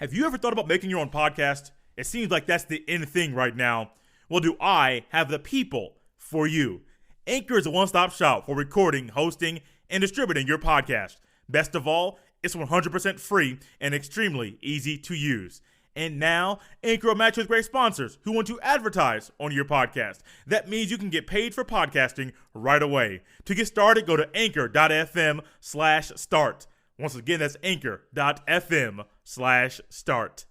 Have you ever thought about making your own podcast? It seems like that's the in thing right now. Well, do I have the people for you? Anchor is a one-stop shop for recording, hosting, and distributing your podcast. Best of all, it's 100% free and extremely easy to use. And now, Anchor will match with great sponsors who want to advertise on your podcast. That means you can get paid for podcasting right away. To get started, go to anchor.fm/start. Once again, that's anchor.fm/start.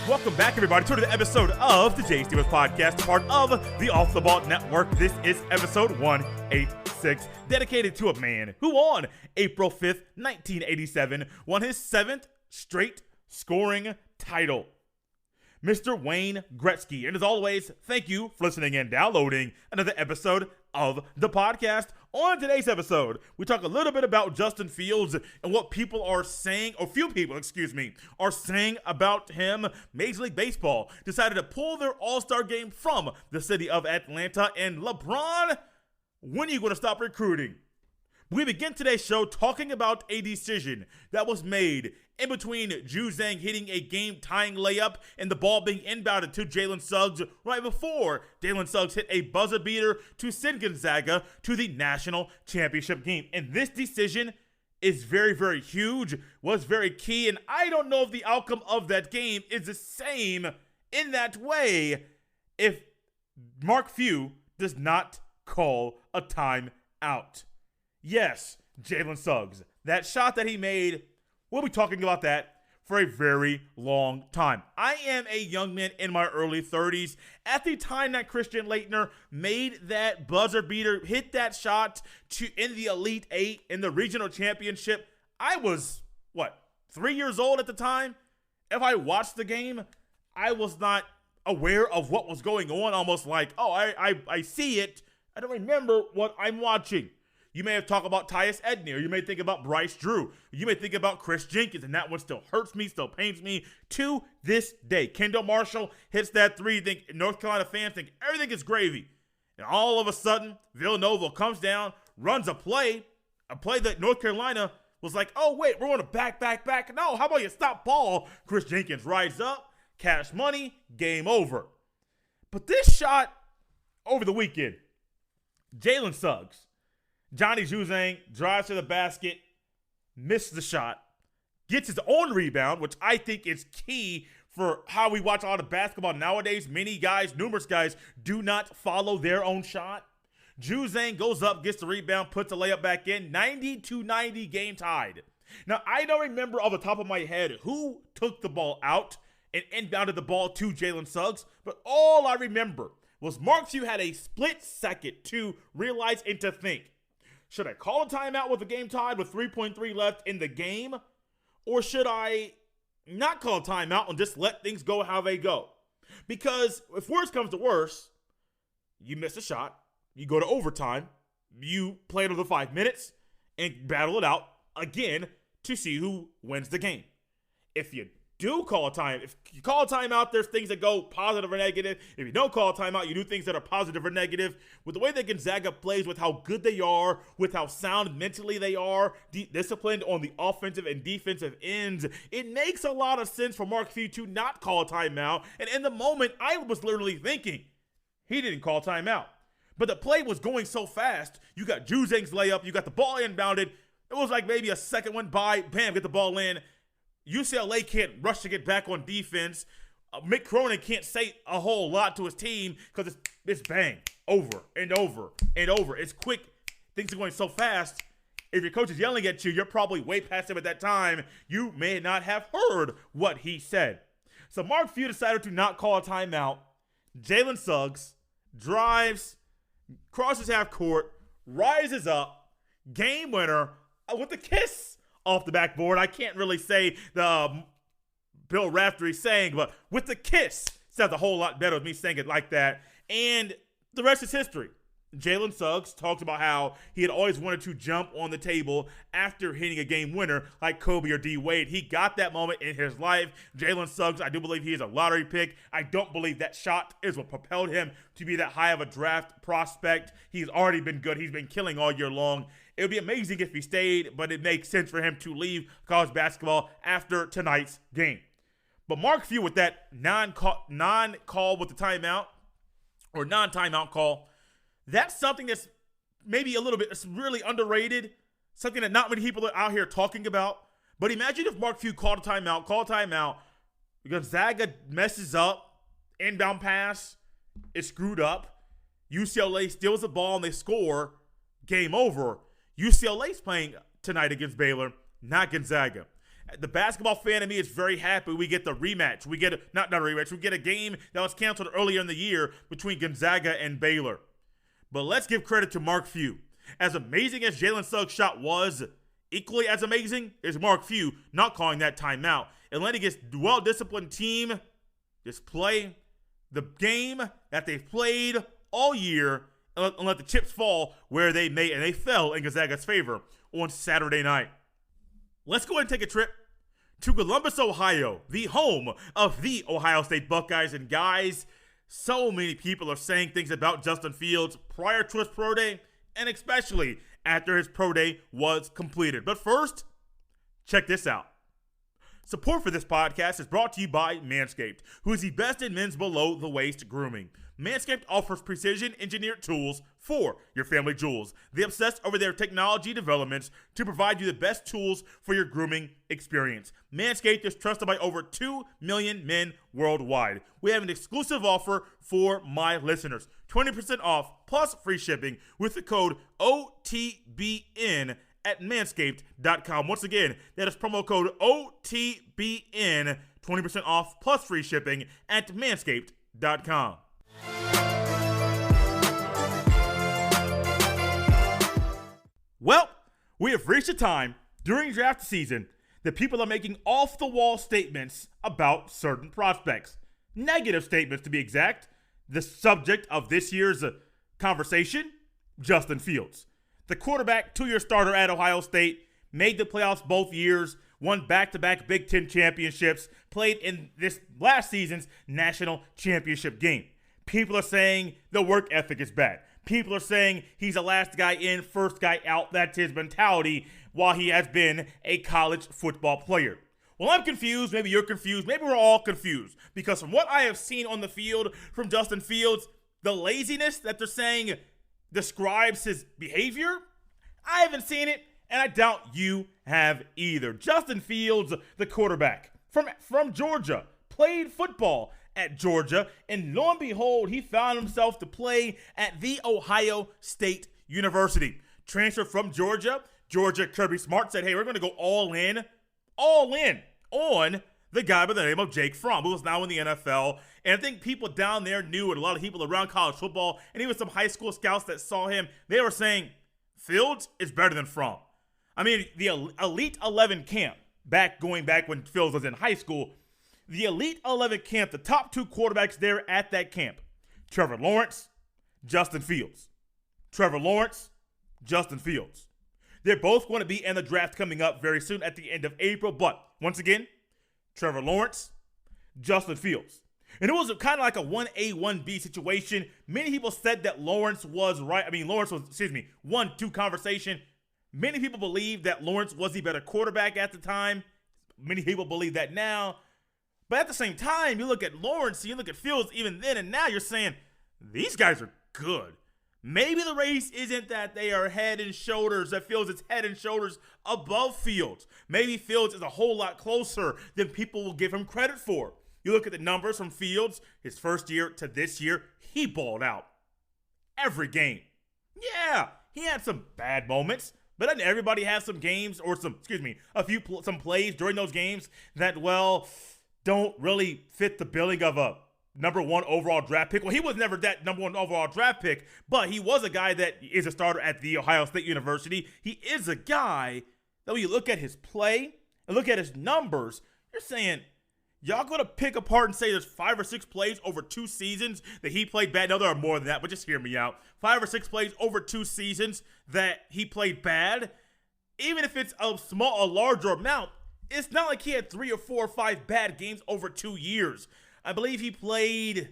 Welcome back, everybody, to another episode of the Jay Stevens Podcast, part of the Off the Ball Network. This is episode 186, dedicated to a man who on April 5th, 1987, won his 7th straight scoring title. Mr. Wayne Gretzky. And as always, thank you for listening and downloading another episode of the podcast. On today's episode, we talk a little bit about Justin Fields and what people are saying, or few people, are saying about him. Major League Baseball decided to pull their All-Star Game from the city of Atlanta. And LeBron, when are you going to stop recruiting? We begin today's show talking about a decision that was made in between Juzang hitting a game-tying layup and the ball being inbounded to Jalen Suggs right before Jalen Suggs hit a buzzer beater to send Gonzaga to the national championship game. And this decision is very, very huge, was very key, and I don't know if the outcome of that game is the same in that way if Mark Few does not call a timeout. Yes, Jalen Suggs. That shot that he made, we'll be talking about that for a very long time. I am a young man in my early 30s. At the time that Christian Laettner made that buzzer beater, hit that shot in the Elite Eight in the regional championship, I was, 3 years old at the time? If I watched the game, I was not aware of what was going on, almost like, I see it. I don't remember what I'm watching. You may have talked about Tyus Edney, or you may think about Bryce Drew. You may think about Chris Jenkins, and that one still hurts me, still pains me to this day. Kendall Marshall hits that three. You think North Carolina fans think everything is gravy. And all of a sudden, Villanova comes down, runs a play that North Carolina was like, oh, wait, we're going to back. No, how about you stop ball? Chris Jenkins rides up, cash money, game over. But this shot over the weekend, Jalen Suggs, Johnny Juzang drives to the basket, misses the shot, gets his own rebound, which I think is key for how we watch a lot of basketball nowadays. Numerous guys do not follow their own shot. Juzang goes up, gets the rebound, puts the layup back in, 90-90 game tied. Now, I don't remember off the top of my head who took the ball out and inbounded the ball to Jalen Suggs, but all I remember was Mark Few had a split second to realize and to think, should I call a timeout with the game tied with 3.3 left in the game? Or should I not call a timeout and just let things go how they go? Because if worse comes to worse, you miss a shot, you go to overtime, you play another 5 minutes, and battle it out again to see who wins the game. If you call a timeout, there's things that go positive or negative. If you don't call a timeout, you do things that are positive or negative. With the way that Gonzaga plays, with how good they are, with how sound mentally they are, disciplined on the offensive and defensive ends, it makes a lot of sense for Mark Few to not call a timeout. And in the moment, I was literally thinking, he didn't call a timeout. But the play was going so fast. You got Juzang's layup, you got the ball inbounded. It was like maybe a second went by, bam, get the ball in. UCLA can't rush to get back on defense. Mick Cronin can't say a whole lot to his team because it's bang, over and over and over. It's quick. Things are going so fast. If your coach is yelling at you, you're probably way past him at that time. You may not have heard what he said. So Mark Few decided to not call a timeout. Jalen Suggs drives, crosses half court, rises up, game winner with a kiss off the backboard. I can't really say the Bill Raftery saying, but with the kiss sounds a whole lot better with me saying it like that. And the rest is history. Jalen Suggs talked about how he had always wanted to jump on the table after hitting a game winner like Kobe or D. Wade. He got that moment in his life. Jalen Suggs, I do believe he is a lottery pick. I don't believe that shot is what propelled him to be that high of a draft prospect. He's already been good. He's been killing all year long. It would be amazing if he stayed, but it makes sense for him to leave college basketball after tonight's game. But Mark Few with that non-call with the timeout, or non-timeout call, that's something that's maybe a little bit really underrated, something that not many people are out here talking about. But imagine if Mark Few called a timeout, Gonzaga messes up, inbound pass is screwed up, UCLA steals the ball and they score, game over. UCLA's playing tonight against Baylor, not Gonzaga. The basketball fan in me is very happy we get the rematch. We get we get a game that was canceled earlier in the year between Gonzaga and Baylor. But let's give credit to Mark Few. As amazing as Jalen Suggs' shot was, equally as amazing is Mark Few not calling that timeout and letting his well-disciplined team just play the game that they've played all year and let the chips fall where they may, and they fell in Gonzaga's favor on Saturday night. Let's go ahead and take a trip to Columbus, Ohio, the home of the Ohio State Buckeyes. And guys, so many people are saying things about Justin Fields prior to his pro day, and especially after his pro day was completed. But first, check this out. Support for this podcast is brought to you by Manscaped, who is the best in men's below-the-waist grooming. Manscaped offers precision-engineered tools for your family jewels. They obsess over their technology developments to provide you the best tools for your grooming experience. Manscaped is trusted by over 2 million men worldwide. We have an exclusive offer for my listeners. 20% off plus free shipping with the code OTBN at manscaped.com. Once again, that is promo code OTBN, 20% off plus free shipping at manscaped.com. Well, we have reached a time during draft season that people are making off-the-wall statements about certain prospects. Negative statements, to be exact. The subject of this year's conversation, Justin Fields. The quarterback, 2-year starter at Ohio State, made the playoffs both years, won back-to-back Big Ten championships, played in this last season's national championship game. People are saying the work ethic is bad. People are saying he's the last guy in, first guy out. That's his mentality while he has been a college football player. Well, I'm confused. Maybe you're confused. Maybe we're all confused. Because from what I have seen on the field from Justin Fields, the laziness that they're saying describes his behavior, I haven't seen it, and I doubt you have either. Justin Fields, the quarterback from Georgia, played football at Georgia, and lo and behold, he found himself to play at The Ohio State University. Transferred from Georgia. Kirby Smart said, hey, we're going to go all in on the guy by the name of Jake Fromm, who is now in the NFL. And I think people down there knew, and a lot of people around college football, and even some high school scouts that saw him, they were saying, Fields is better than Fromm. I mean, the Elite 11 camp, going back when Fields was in high school, the Elite 11 camp, the top 2 quarterbacks there at that camp, Trevor Lawrence, Justin Fields. Trevor Lawrence, Justin Fields. They're both going to be in the draft coming up very soon at the end of April. But once again, Trevor Lawrence, Justin Fields. And it was kind of like a 1A, 1B situation. Many people said that Lawrence was right. 1-2 conversation. Many people believe that Lawrence was the better quarterback at the time. Many people believe that now. But at the same time, you look at Lawrence, you look at Fields even then and now, you're saying, these guys are good. Maybe the race isn't that they are that Fields is head and shoulders above Fields. Maybe Fields is a whole lot closer than people will give him credit for. You look at the numbers from Fields, his first year to this year, he balled out every game. Yeah, he had some bad moments, but doesn't everybody have some games or some plays during those games that, don't really fit the billing of a number 1 overall draft pick? Well, he was never that number 1 overall draft pick, but he was a guy that is a starter at The Ohio State University. He is a guy that when you look at his play and look at his numbers, you're saying, Y'all gonna pick apart and say there's 5 or 6 plays over 2 seasons that he played bad? No, there are more than that, but just hear me out. 5 or 6 plays over 2 seasons that he played bad. Even if it's a larger amount, it's not like he had 3 or 4 or 5 bad games over 2 years. I believe he played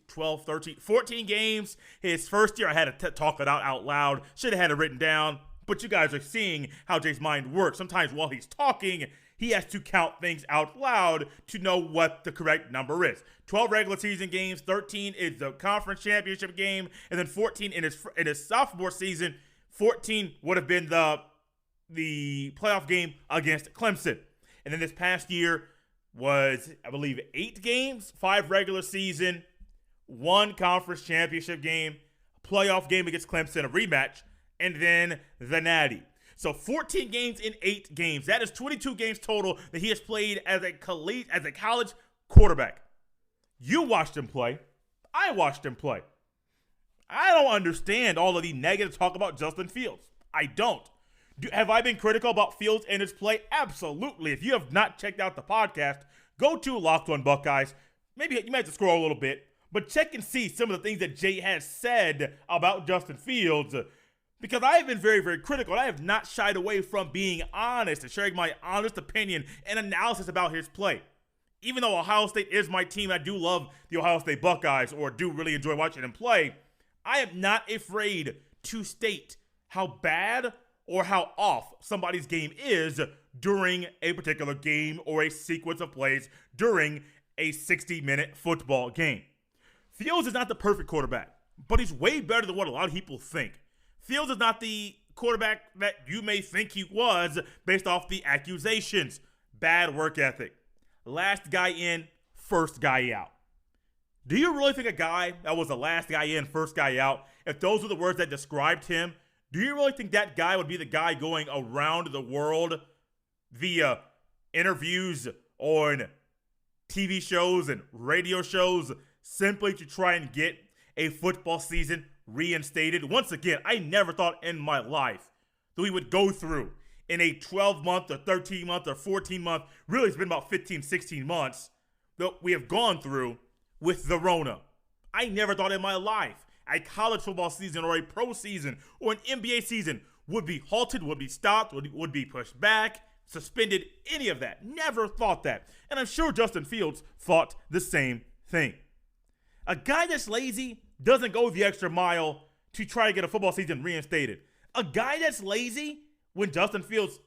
12, 13, 14 games. His first year, I had to talk it out loud. Should have had it written down. But you guys are seeing how Jay's mind works. Sometimes while he's talking, he has to count things out loud to know what the correct number is. 12 regular season games, 13 is the conference championship game, and then 14 in his sophomore season. 14 would have been the playoff game against Clemson. And then this past year was, I believe, 8 games, 5 regular season, 1 conference championship game, a playoff game against Clemson, a rematch, and then the Natty. So 14 games in 8 games. That is 22 games total that he has played as a college quarterback. You watched him play. I watched him play. I don't understand all of the negative talk about Justin Fields. I don't. Have I been critical about Fields and his play? Absolutely. If you have not checked out the podcast, go to Locked On Buckeyes. Maybe you might have to scroll a little bit, but check and see some of the things that Jay has said about Justin Fields, because I have been very, very critical, and I have not shied away from being honest and sharing my honest opinion and analysis about his play. Even though Ohio State is my team, I do love the Ohio State Buckeyes, or do really enjoy watching them play, I am not afraid to state how bad or how off somebody's game is during a particular game or a sequence of plays during a 60-minute football game. Fields is not the perfect quarterback, but he's way better than what a lot of people think. Fields is not the quarterback that you may think he was based off the accusations. Bad work ethic. Last guy in, first guy out. Do you really think a guy that was the last guy in, first guy out, if those were the words that described him, do you really think that guy would be the guy going around the world via interviews on TV shows and radio shows simply to try and get a football season reinstated? Once again, I never thought in my life that we would go through in a 12-month or 13-month or 14-month, really it's been about 15, 16 months that we have gone through with the Rona. I never thought in my life a college football season or a pro season or an NBA season would be halted, would be stopped, would be pushed back, suspended, any of that. Never thought that. And I'm sure Justin Fields thought the same thing. A guy that's lazy doesn't go the extra mile to try to get a football season reinstated. A guy that's lazy, when Justin Fields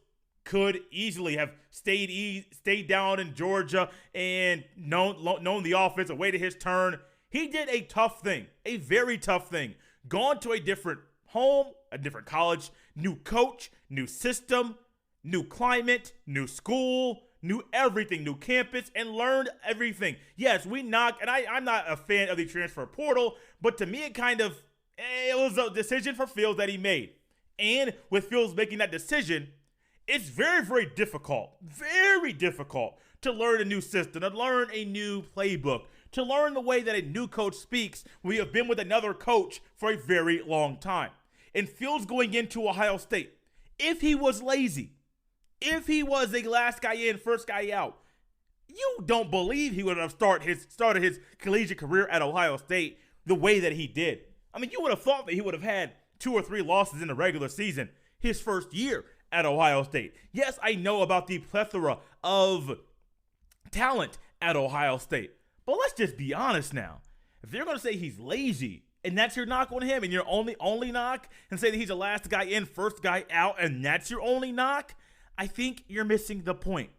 could easily have stayed down in Georgia and known the offense, awaited his turn, he did a tough thing, a very tough thing. Gone to a different home, a different college, new coach, new system, new climate, new school, new everything, new campus, and learned everything. Yes, we knock, and I'm not a fan of the transfer portal, but to me it was a decision for Fields that he made. And with Fields making that decision, it's very, very difficult to learn a new system, to learn a new playbook, to learn the way that a new coach speaks when you have been with another coach for a very long time. And Fields going into Ohio State, if he was lazy, if he was a last guy in, first guy out, you don't believe he would have started his collegiate career at Ohio State the way that he did. I mean, you would have thought that he would have had 2 or 3 losses in the regular season his first year at Ohio State. Yes, I know about the plethora of talent at Ohio State, but let's just be honest now. If they're going to say he's lazy and that's your knock on him, and your only knock, and say that he's the last guy in, first guy out, and that's your only knock, I think you're missing the point.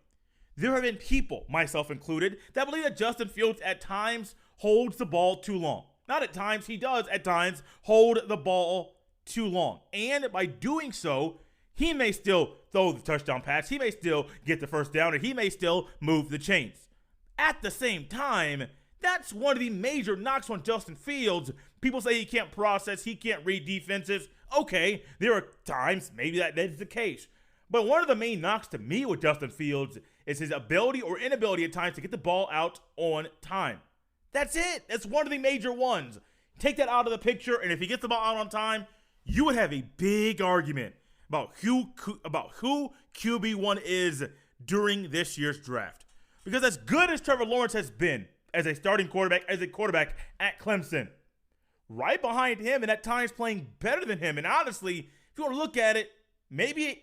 There have been people, myself included, that believe that Justin Fields at times holds the ball too long. Not at times, he does at times hold the ball too long. And by doing so, he may still throw the touchdown pass, he may still get the first down, or he may still move the chains. At the same time, that's one of the major knocks on Justin Fields. People say he can't process, he can't read defenses. Okay, there are times maybe that is the case. But one of the main knocks to me with Justin Fields is his ability or inability at times to get the ball out on time. That's it. That's one of the major ones. Take that out of the picture, and if he gets the ball out on time, you would have a big argument about who QB1 is during this year's draft. Because as good as Trevor Lawrence has been as a starting quarterback, as a quarterback at Clemson, right behind him and at times playing better than him. And honestly, if you want to look at it, maybe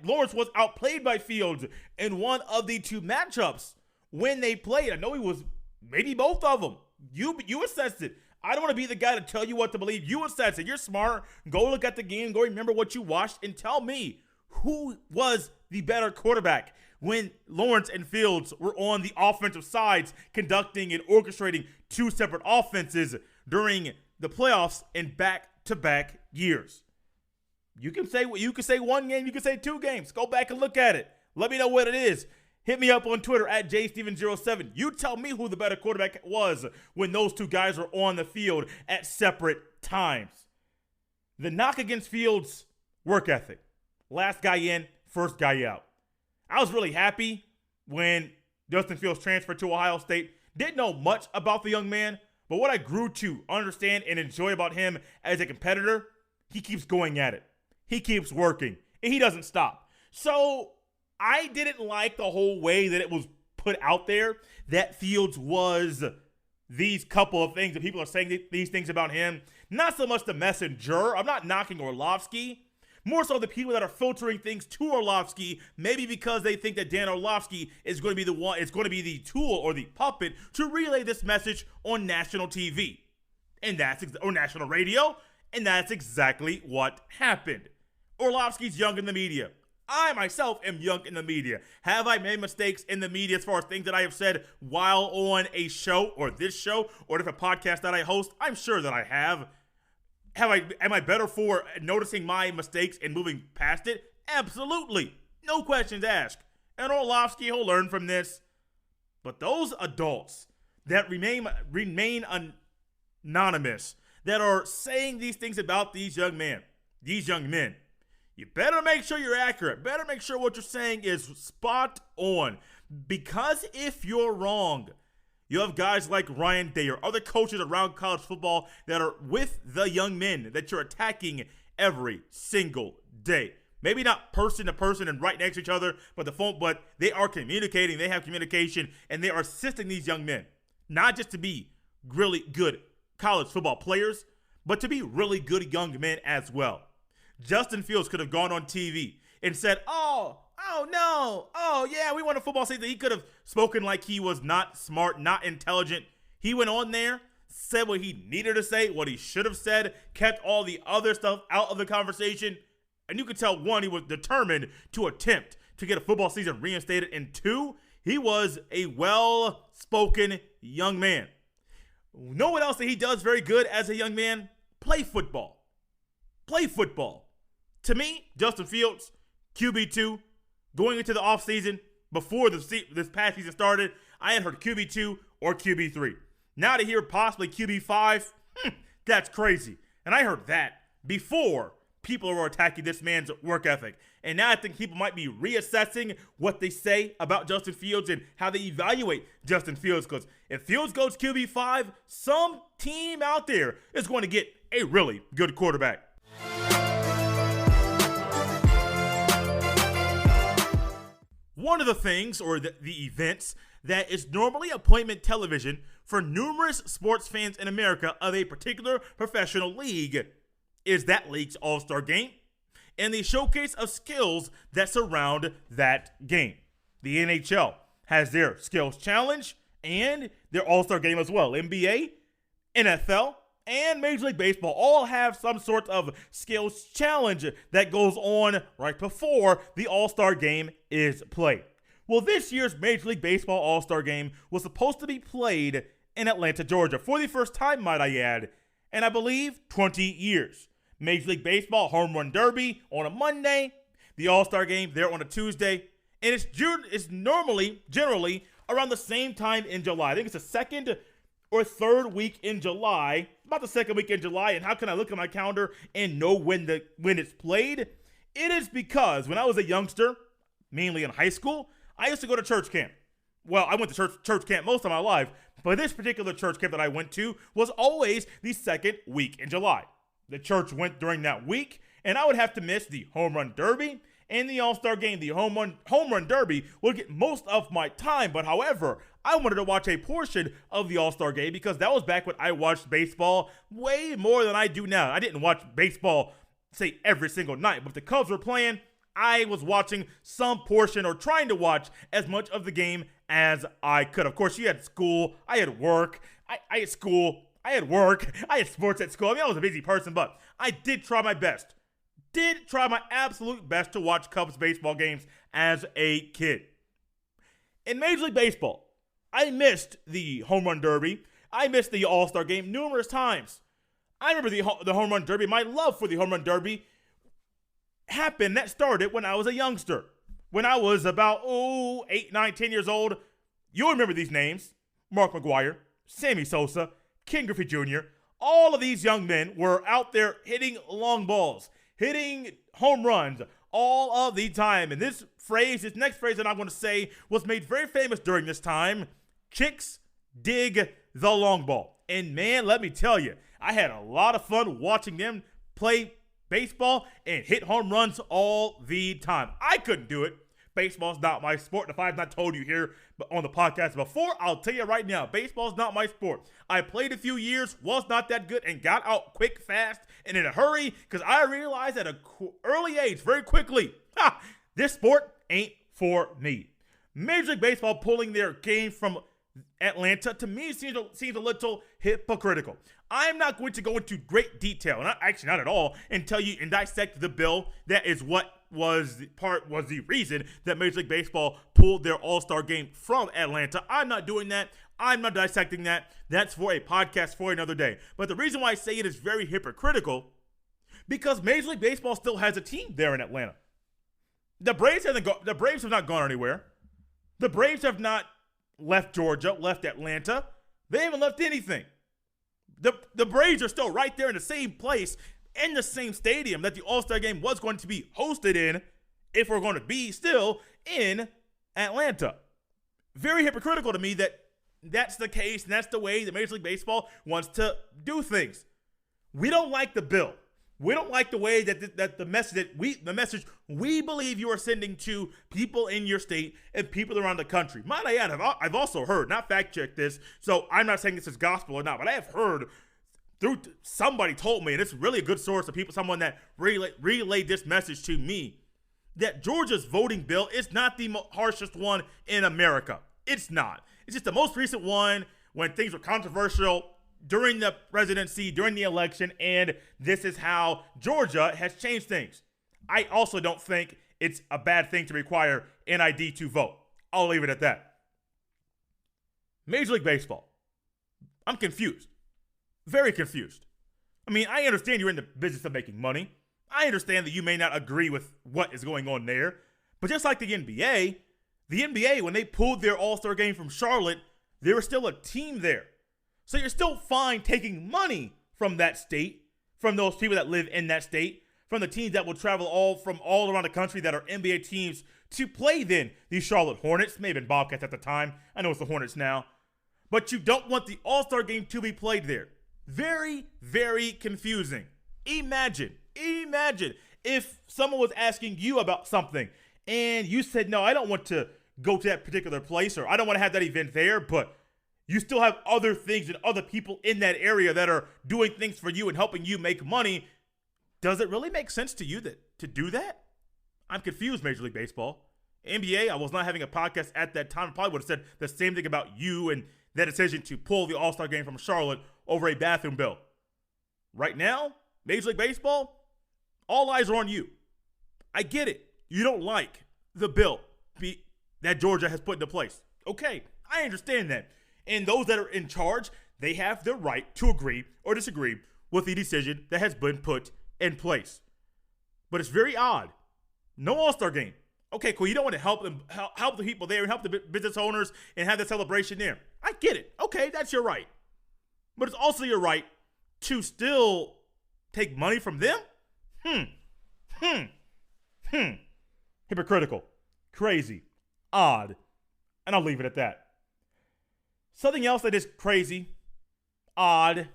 Lawrence was outplayed by Fields in one of the two matchups when they played. I know he was maybe both of them. You assessed it. I don't want to be the guy to tell you what to believe. You assess it. You're smart. Go look at the game. Go remember what you watched and tell me who was the better quarterback when Lawrence and Fields were on the offensive sides conducting and orchestrating two separate offenses during the playoffs in back-to-back years. You can say one game, you can say two games. Go back and look at it. Let me know what it is. Hit me up on Twitter at jsteven07. You tell me who the better quarterback was when those two guys were on the field at separate times. The knock against Fields, work ethic. Last guy in, first guy out. I was really happy when Justin Fields transferred to Ohio State. Didn't know much about the young man, but what I grew to understand and enjoy about him as a competitor, he keeps going at it. He keeps working, and he doesn't stop. So I didn't like the whole way that it was put out there that Fields was these couple of things, that people are saying these things about him. Not so much the messenger. I'm not knocking Orlovsky. More so the people that are filtering things to Orlovsky, maybe because they think that Dan Orlovsky is going to be the one, is going to be the tool or the puppet to relay this message on national TV. Or national radio. And that's exactly what happened. Orlovsky's young in the media. I myself am young in the media. Have I made mistakes in the media as far as things that I have said while on a show or this show or different podcast that I host? I'm sure that I have. Am I better for noticing my mistakes and moving past it? Absolutely. No questions asked. And Orlovsky will learn from this. But those adults that remain anonymous, that are saying these things about these young men, you better make sure you're accurate. Better make sure what you're saying is spot on. Because if you're wrong, you have guys like Ryan Day or other coaches around college football that are with the young men that you're attacking every single day. Maybe not person to person and right next to each other, but they are communicating. They have communication, and they are assisting these young men, not just to be really good college football players, but to be really good young men as well. Justin Fields could have gone on TV and said, oh no, yeah, we won a football season. He could have spoken like he was not smart, not intelligent. He went on there, said what he needed to say, what he should have said, kept all the other stuff out of the conversation. And you could tell, one, he was determined to attempt to get a football season reinstated, and two, he was a well-spoken young man. Know what else that he does very good as a young man? Play football. To me, Justin Fields, QB2, going into the offseason, before this past season started, I had heard QB2 or QB3. Now to hear possibly QB5, that's crazy. And I heard that before people were attacking this man's work ethic. And now I think people might be reassessing what they say about Justin Fields and how they evaluate Justin Fields. Because if Fields goes QB5, some team out there is going to get a really good quarterback. One of the things, or the events, that is normally appointment television for numerous sports fans in America of a particular professional league is that league's All-Star Game and the showcase of skills that surround that game. The NHL has their Skills Challenge and their All-Star Game as well. NBA, NFL, and Major League Baseball all have some sort of skills challenge that goes on right before the All-Star Game is played. Well, this year's Major League Baseball All-Star Game was supposed to be played in Atlanta, Georgia, for the first time, might I add, in I believe 20 years. Major League Baseball Home Run Derby on a Monday, the All-Star Game there on a Tuesday, and it's generally around the same time in July. I think it's the second or third week in July, about the second week in July. And how can I look at my calendar and know when it's played? It is because when I was a youngster, mainly in high school, I used to go to church camp. Well, I went to church camp most of my life, but this particular church camp that I went to was always the second week in July. The church went during that week, and I would have to miss the Home Run Derby and the All-Star Game, the home run derby, will get most of my time. But however, I wanted to watch a portion of the All-Star Game because that was back when I watched baseball way more than I do now. I didn't watch baseball, say, every single night, but if the Cubs were playing, I was watching some portion or trying to watch as much of the game as I could. Of course, you had school, I had work, I had school, I had work, I had sports at school. I mean, I was a busy person, but I did try my best. Did try my absolute best to watch Cubs baseball games as a kid. In Major League Baseball, I missed the home run derby. I missed the All-Star Game numerous times. I remember the home run derby. My love for the home run derby that started when I was a youngster. When I was about 8, 9, 10 years old. You'll remember these names. Mark McGwire, Sammy Sosa, Ken Griffey Jr. All of these young men were out there hitting long balls, hitting home runs all of the time. And this next phrase that I'm going to say was made very famous during this time. Chicks dig the long ball. And man, let me tell you, I had a lot of fun watching them play baseball and hit home runs all the time. I couldn't do it. Baseball's not my sport. If I've not told you here on the podcast before, I'll tell you right now, baseball's not my sport. I played a few years, was not that good, and got out quick, fast, and in a hurry because I realized at an early age, very quickly, this sport ain't for me. Major League Baseball pulling their game from Atlanta, to me, seems a little hypocritical. I'm not going to go into great detail, not at all, and tell you and dissect the bill. That is what was the reason that Major League Baseball pulled their All-Star Game from Atlanta. I'm not doing that. I'm not dissecting that. That's for a podcast for another day. But the reason why I say it is very hypocritical, because Major League Baseball still has a team there in Atlanta. The Braves have not gone anywhere. The Braves have not left Georgia, left Atlanta. They haven't left anything. The Braves are still right there in the same place, in the same stadium that the All-Star Game was going to be hosted in, if we're going to be still in Atlanta. Very hypocritical to me that that's the case, and that's the way that Major League Baseball wants to do things. We don't like the bill. We don't like the way that the message we believe you are sending to people in your state and people around the country. Might I add, I've also heard, not fact check this, so I'm not saying this is gospel or not, but I have heard through somebody told me, and it's really a good source of people, someone that relayed this message to me, that Georgia's voting bill is not the harshest one in America. It's not. It's just the most recent one when things were controversial during the presidency, during the election, and this is how Georgia has changed things. I also don't think it's a bad thing to require NID to vote. I'll leave it at that. Major League Baseball. I'm confused. Very confused. I mean, I understand you're in the business of making money. I understand that you may not agree with what is going on there. But just like the NBA, when they pulled their All-Star Game from Charlotte, there was still a team there. So you're still fine taking money from that state, from those people that live in that state, from the teams that will travel all around the country that are NBA teams to play then the Charlotte Hornets, maybe Bobcats at the time. I know it's the Hornets now. But you don't want the All-Star Game to be played there. Very, very confusing. Imagine if someone was asking you about something and you said, no, I don't want to go to that particular place, or I don't want to have that event there, but you still have other things and other people in that area that are doing things for you and helping you make money. Does it really make sense to you to do that? I'm confused, Major League Baseball. NBA, I was not having a podcast at that time. I probably would have said the same thing about you and that decision to pull the All-Star Game from Charlotte over a bathroom bill. Right now, Major League Baseball, all eyes are on you. I get it. You don't like the bill that Georgia has put into place. Okay, I understand that. And those that are in charge, they have the right to agree or disagree with the decision that has been put in place. But it's very odd. No All-Star Game. Okay, cool. You don't want to help the people there and help the business owners and have the celebration there. I get it. Okay, that's your right. But it's also your right to still take money from them? Hypocritical. Crazy. Odd. And I'll leave it at that. Something else that is crazy, odd,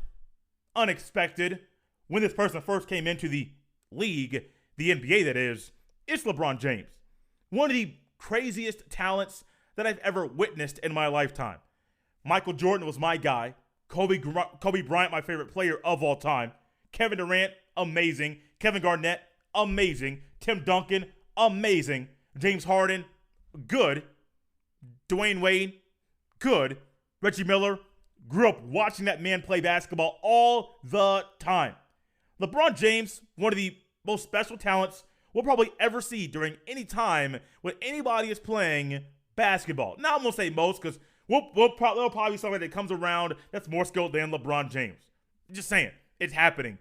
unexpected, when this person first came into the league, the NBA that is, It's LeBron James. One of the craziest talents that I've ever witnessed in my lifetime. Michael Jordan was my guy. Kobe Bryant, my favorite player of all time. Kevin Durant, amazing. Kevin Garnett, amazing. Tim Duncan, amazing. James Harden, good. Dwayne Wade, good. Reggie Miller, grew up watching that man play basketball all the time. LeBron James, one of the most special talents we'll probably ever see during any time when anybody is playing basketball. Now, I'm going to say most because there'll probably be somebody that comes around that's more skilled than LeBron James. Just saying, it's happening.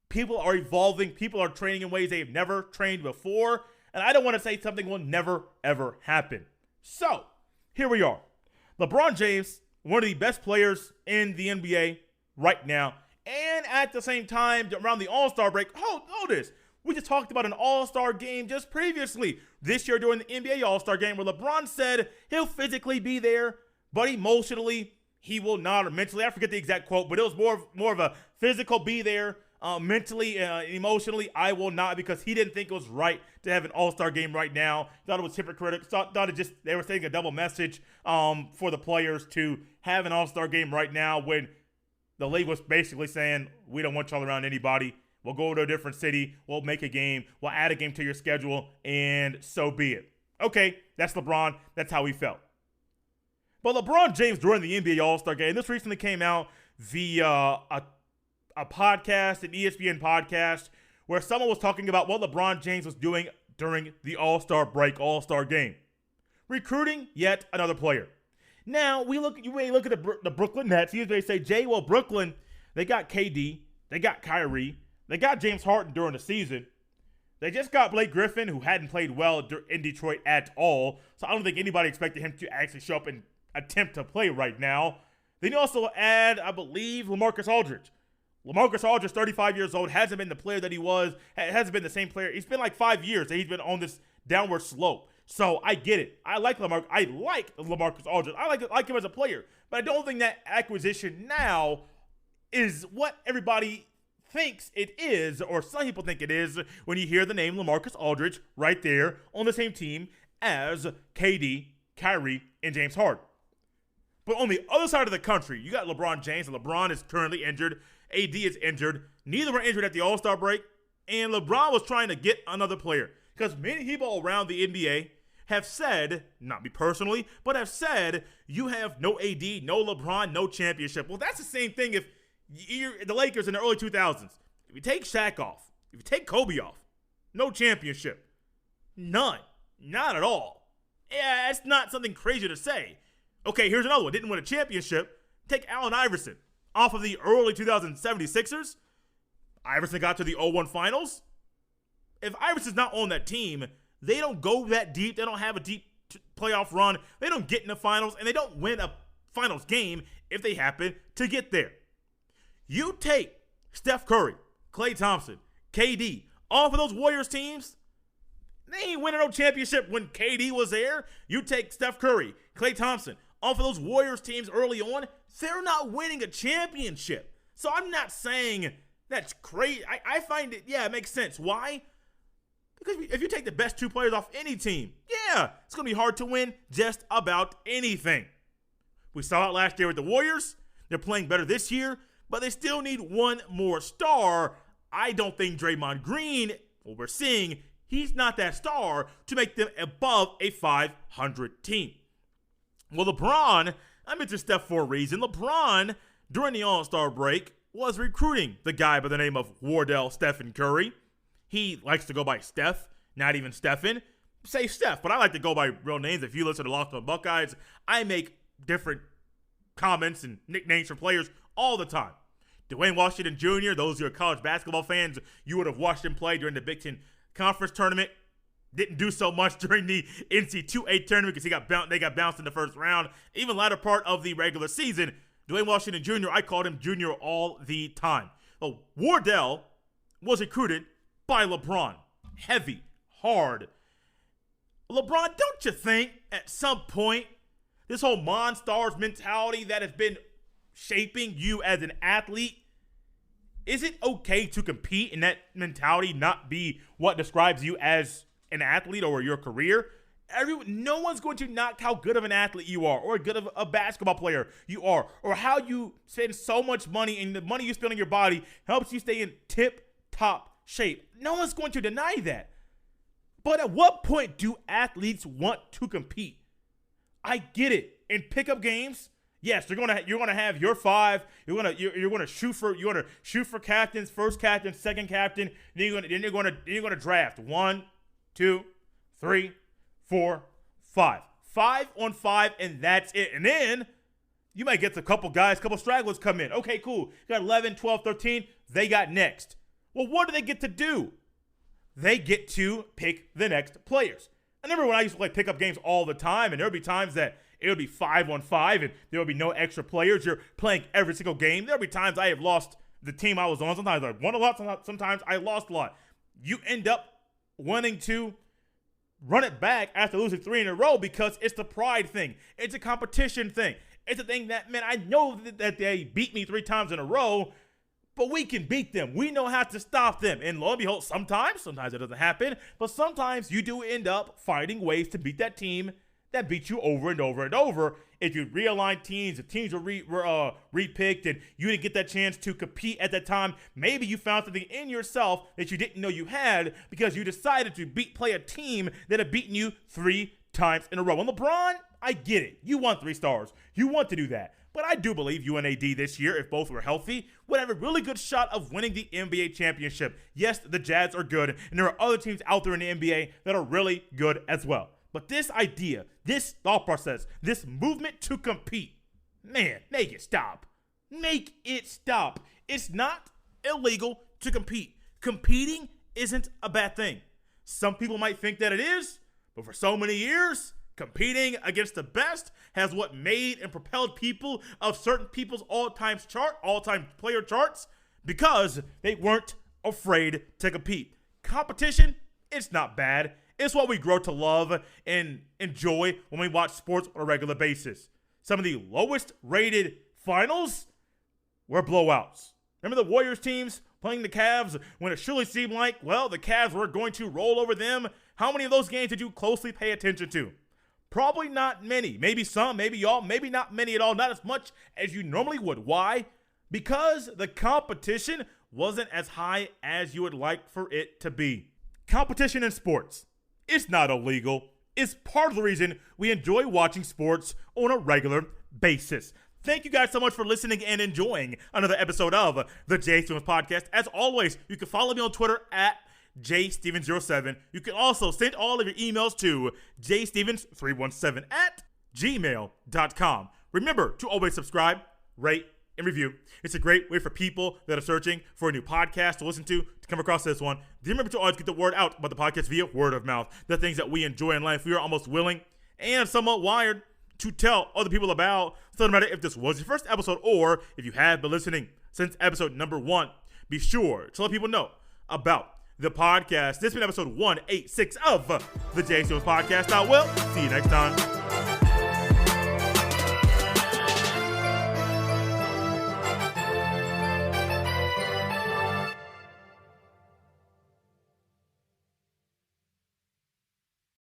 People are evolving. People are training in ways they've never trained before. And I don't want to say something will never, ever happen. So, here we are. LeBron James, one of the best players in the NBA right now. And at the same time, around the All-Star break, notice, we just talked about an All-Star game just previously. This year during the NBA All-Star game where LeBron said he'll physically be there, but emotionally, he will not, or mentally. I forget the exact quote, but it was more of a physical be there. Mentally, emotionally, I will not, because he didn't think it was right to have an All-Star game right now. Thought it was hypocritical. Thought it just, they were sending a double message for the players to have an All-Star game right now when the league was basically saying, we don't want y'all around anybody. We'll go to a different city. We'll make a game. We'll add a game to your schedule, and so be it. Okay, that's LeBron. That's how he felt. But LeBron James, during the NBA All-Star game, this recently came out via a podcast, an ESPN podcast, where someone was talking about what LeBron James was doing during the All-Star break, All-Star game. Recruiting yet another player. Now, you may look at the Brooklyn Nets. They say, Jay, well, Brooklyn, they got KD, they got Kyrie, they got James Harden during the season. They just got Blake Griffin, who hadn't played well in Detroit at all. So I don't think anybody expected him to actually show up and attempt to play right now. Then you also add, I believe, LaMarcus Aldridge. LaMarcus Aldridge, 35 years old, hasn't been the player that he was, hasn't been the same player. It's been like 5 years that he's been on this downward slope. So I get it. I like LaMarcus Aldridge. I like him as a player. But I don't think that acquisition now is what everybody thinks it is, or some people think it is, when you hear the name LaMarcus Aldridge right there on the same team as KD, Kyrie, and James Harden. But on the other side of the country, you got LeBron James, and LeBron is currently injured. AD is injured. Neither were injured at the All-Star break. And LeBron was trying to get another player. Because many people around the NBA have said, not me personally, but have said, you have no AD, no LeBron, no championship. Well, that's the same thing if you're the Lakers in the early 2000s. If you take Shaq off, if you take Kobe off, no championship. None. Not at all. Yeah, it's not something crazy to say. Okay, here's another one. Didn't win a championship. Take Allen Iverson off of the early 2076ers. Iverson got to the 0-1 finals. If Iverson's not on that team, they don't go that deep. They don't have a deep playoff run. They don't get in the finals, and they don't win a finals game if they happen to get there. You take Steph Curry, Klay Thompson, KD, off of those Warriors teams, they ain't winning no championship when KD was there. You take Steph Curry, Klay Thompson, off of those Warriors teams early on, they're not winning a championship. So I'm not saying that's crazy. I find it, it makes sense. Why? Because if you take the best two players off any team, it's going to be hard to win just about anything. We saw it last year with the Warriors. They're playing better this year, but they still need one more star. I don't think Draymond Green, what we're seeing, he's not that star to make them above a 500 team. Well, LeBron, I mentioned Steph for a reason. LeBron, during the All-Star break, was recruiting the guy by the name of Wardell Stephen Curry. He likes to go by Steph, not even Stephen. Say Steph, but I like to go by real names. If you listen to Locked On Buckeyes, I make different comments and nicknames for players all the time. Dwayne Washington Jr., those who are college basketball fans, you would have watched him play during the Big Ten Conference Tournament. Didn't do so much during the NC2A tournament because they got bounced in the first round. Even latter part of the regular season, Dwayne Washington Jr., I called him Junior all the time. Well, Wardell was recruited by LeBron. Heavy, hard. LeBron, don't you think at some point this whole Monstars mentality that has been shaping you as an athlete, is it okay to compete and that mentality not be what describes you as an athlete or your career, no one's going to knock how good of an athlete you are or good of a basketball player you are or how you spend so much money, and the money you spend on your body helps you stay in tip-top shape. No one's going to deny that. But at what point do athletes want to compete? I get it. In pickup games, yes, you're gonna have your five. You're gonna shoot for captains, first captain, second captain. Then you're gonna draft 1, 2, 3, 4, 5. 5 on 5, and that's it. And then you might get a couple stragglers come in. Okay, cool. You got 11, 12, 13. They got next. Well, what do they get to do? They get to pick the next players. I remember when I used to play pickup games all the time, and there would be times that it would be 5 on 5, and there would be no extra players. You're playing every single game. There would be times I have lost the team I was on. Sometimes I won a lot. Sometimes I lost a lot. You end up wanting to run it back after losing 3 in a row because it's the pride thing. It's a competition thing. It's a thing that, man, I know that they beat me 3 times in a row, but we can beat them. We know how to stop them. And lo and behold, sometimes it doesn't happen, but sometimes you do end up finding ways to beat that team that beats you over and over and over. If you realign teams, if teams were repicked and you didn't get that chance to compete at that time, maybe you found something in yourself that you didn't know you had because you decided to play a team that had beaten you 3 times in a row. And LeBron, I get it. You won 3 stars. You want to do that. But I do believe you and AD this year, if both were healthy, would have a really good shot of winning the NBA championship. Yes, the Jazz are good, and there are other teams out there in the NBA that are really good as well. But this idea, this thought process, this movement to compete, man, make it stop. Make it stop. It's not illegal to compete. Competing isn't a bad thing. Some people might think that it is, but for so many years, competing against the best has what made and propelled people of certain people's all-time player charts because they weren't afraid to compete. Competition, it's not bad. It's what we grow to love and enjoy when we watch sports on a regular basis. Some of the lowest rated finals were blowouts. Remember the Warriors teams playing the Cavs when it surely seemed like, well, the Cavs were going to roll over them? How many of those games did you closely pay attention to? Probably not many. Maybe some, maybe y'all, maybe not many at all. Not as much as you normally would. Why? Because the competition wasn't as high as you would like for it to be. Competition in sports. It's not illegal. It's part of the reason we enjoy watching sports on a regular basis. Thank you guys so much for listening and enjoying another episode of the Jay Stevens Podcast. As always, you can follow me on Twitter at jstevens07. You can also send all of your emails to jstevens317@gmail.com. Remember to always subscribe, rate, and review. It's a great way for people that are searching for a new podcast to listen to come across this one. Remember to always get the word out about the podcast via word of mouth. The things that we enjoy in life, we are almost willing and somewhat wired to tell other people about. So no matter if this was your first episode or if you have been listening since episode number 1, be sure to let people know about the podcast. This has been episode 186 of the Jay Stevens Podcast. I will see you next time.